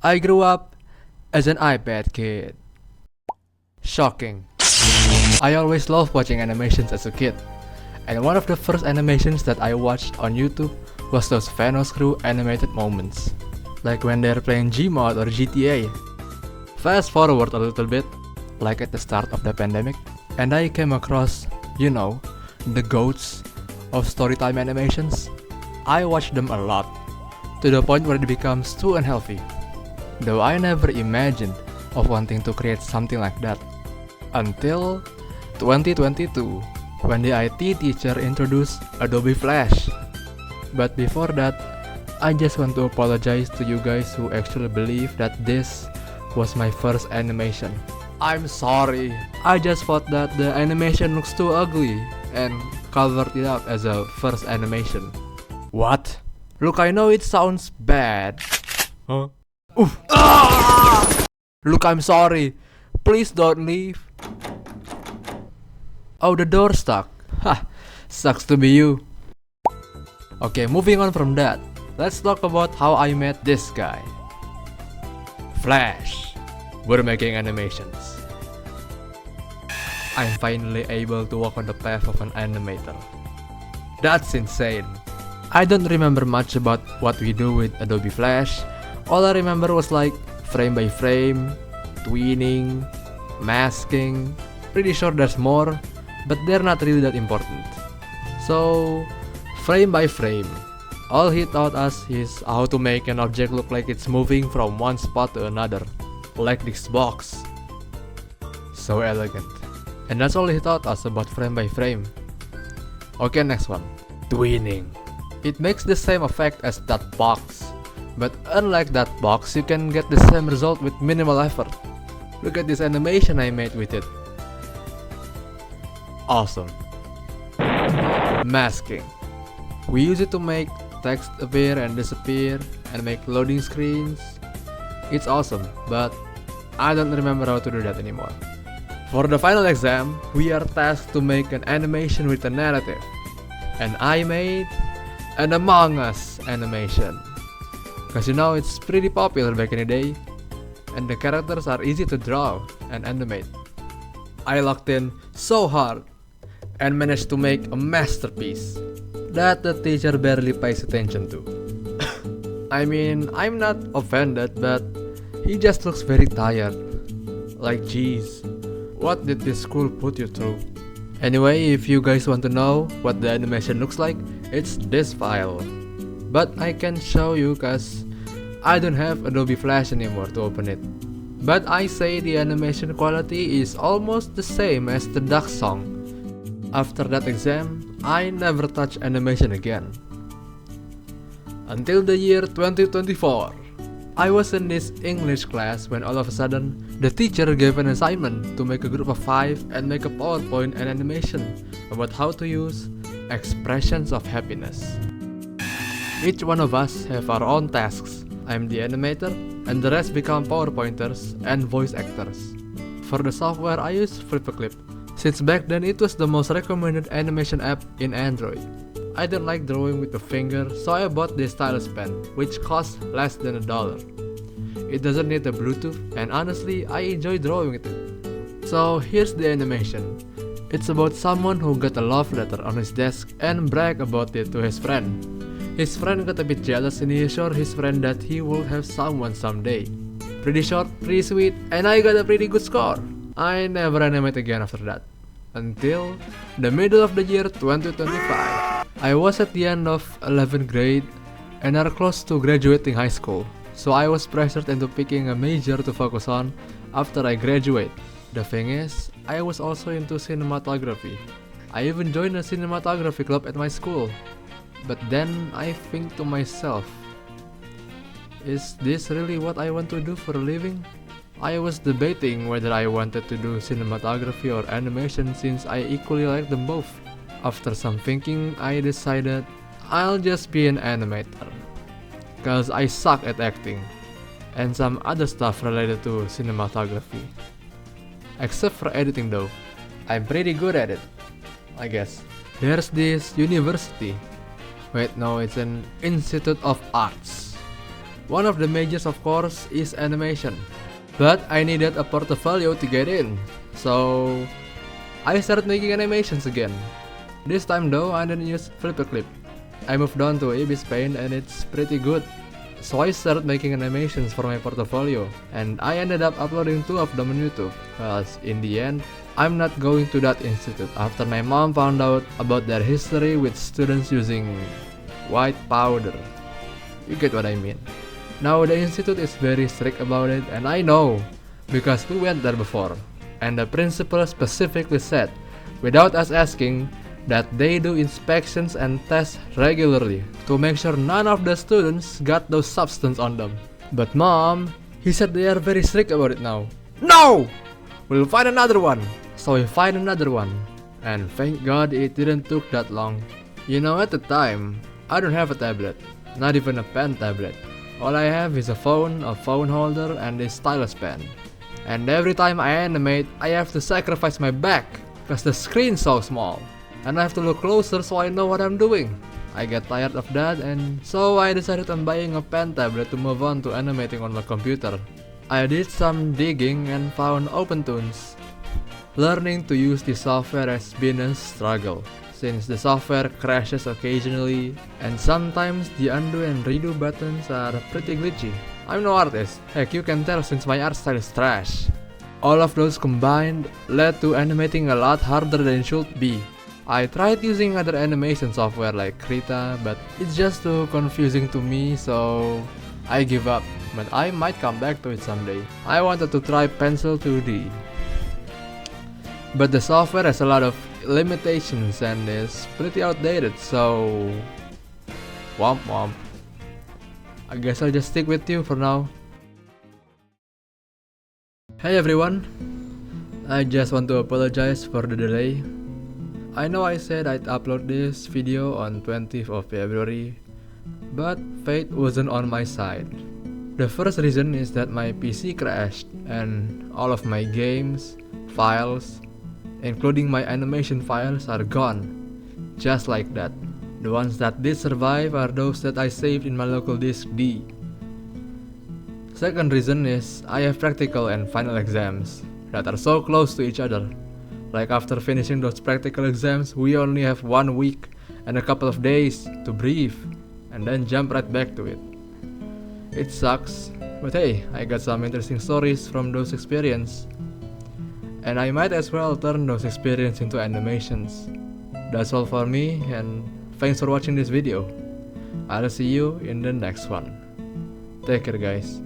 I grew up as an iPad kid. Shocking. I always loved watching animations as a kid. And one of the first animations that I watched on YouTube was those Vanos Crew animated moments. Like when they're playing Gmod or GTA. Fast forward a little bit, like at the start of the pandemic, and I came across, the goats of storytime animations. I watched them a lot, to the point where it becomes too unhealthy. Though I never imagined of wanting to create something like that. Until 2022, when the IT teacher introduced Adobe Flash. But before that, I just want to apologize to you guys who actually believe that this was my first animation. I'm sorry, I just thought that the animation looks too ugly and covered it up as a first animation. What? Look, I know it sounds bad. Huh? Oof. Look, I'm sorry. Please don't leave. Oh, the door's stuck. Ha, sucks to be you. Okay, moving on from that, let's talk about how I met this guy. Flash. We're making animations. I'm finally able to walk on the path of an animator. That's insane. I don't remember much about what we do with Adobe Flash. All I remember was like frame by frame, tweening, masking. Pretty sure there's more, but they're not really that important. So, frame by frame, all he taught us is how to make an object look like it's moving from one spot to another, like this box. So elegant. And that's all he taught us about frame by frame. Okay, next one. Tweening. It makes the same effect as that box. But unlike that box, you can get the same result with minimal effort. Look at this animation I made with it. Awesome. Masking. We use it to make text appear and disappear and make loading screens. It's awesome, but I don't remember how to do that anymore. For the final exam, we are tasked to make an animation with a narrative. And I made an Among Us animation. Cause it's pretty popular back in the day, and the characters are easy to draw and animate. I locked in so hard and managed to make a masterpiece that the teacher barely pays attention to. I mean, I'm not offended, but he just looks very tired. Like, geez, what did this school put you through? Anyway, if you guys want to know what the animation looks like, it's this file. But I can show you cause I don't have Adobe Flash anymore to open it. But I say the animation quality is almost the same as the duck song. After that exam, I never touched animation again. Until the year 2024. I was in this English class when all of a sudden, the teacher gave an assignment to make a group of 5 and make a PowerPoint and animation about how to use expressions of happiness. Each one of us have our own tasks. I'm the animator, and the rest become PowerPointers and voice actors. For the software, I use Flipperclip, since back then it was the most recommended animation app in Android. I don't like drawing with the finger, so I bought this stylus pen, which costs less than $1. It doesn't need a Bluetooth, and honestly, I enjoy drawing with it. So here's the animation. It's about someone who got a love letter on his desk and brag about it to his friend. His friend got a bit jealous and he assured his friend that he will have someone someday. Pretty short, pretty sweet, and I got a pretty good score. I never animate again after that. Until the middle of the year 2025. I was at the end of 11th grade and are close to graduating high school. So I was pressured into picking a major to focus on after I graduate. The thing is, I was also into cinematography. I even joined a cinematography club at my school. But then I think to myself, is this really what I want to do for a living? I was debating whether I wanted to do cinematography or animation since I equally like them both. After some thinking, I decided I'll just be an animator. Cause I suck at acting and some other stuff related to cinematography. Except for editing though, I'm pretty good at it, I guess. There's this university. Wait, no, it's an Institute of Arts. One of the majors, of course, is animation. But I needed a portfolio to get in, so I started making animations again. This time though, I didn't use FlipaClip. I moved on to Ibis Paint and it's pretty good. So I started making animations for my portfolio, and I ended up uploading 2 of them on YouTube. Cause in the end, I'm not going to that institute after my mom found out about their history with students using white powder. You get what I mean. Now the institute is very strict about it, and I know because we went there before. And the principal specifically said, without us asking, that they do inspections and tests regularly to make sure none of the students got those substances on them. But mom, he said they are very strict about it now. No! We'll find another one. So we find another one. And thank God it didn't took that long. You know, at the time, I don't have a tablet. Not even a pen tablet. All I have is a phone holder, and a stylus pen. And every time I animate, I have to sacrifice my back because the screen's so small. And I have to look closer so I know what I'm doing. I get tired of that, and so I decided on buying a pen tablet to move on to animating on my computer. I did some digging and found OpenToonz. Learning to use the software has been a struggle, since the software crashes occasionally, and sometimes the undo and redo buttons are pretty glitchy. I'm no artist, heck you can tell since my art style is trash. All of those combined led to animating a lot harder than it should be. I tried using other animation software like Krita, but it's just too confusing to me, so I give up. But I might come back to it someday. I wanted to try Pencil 2D, but the software has a lot of limitations and is pretty outdated, so womp womp. I guess I'll just stick with you for now. Hey everyone, I just want to apologize for the delay. I know I said I'd upload this video on 20th of February, but fate wasn't on my side. The first reason is that my PC crashed and all of my games, files, including my animation files, are gone. Just like that. The ones that did survive are those that I saved in my local disk D. Second reason is I have practical and final exams that are so close to each other. Like after finishing those practical exams, we only have 1 week and a couple of days to breathe and then jump right back to it. It sucks, but hey, I got some interesting stories from those experiences. And I might as well turn those experiences into animations. That's all for me, and thanks for watching this video. I'll see you in the next one. Take care guys.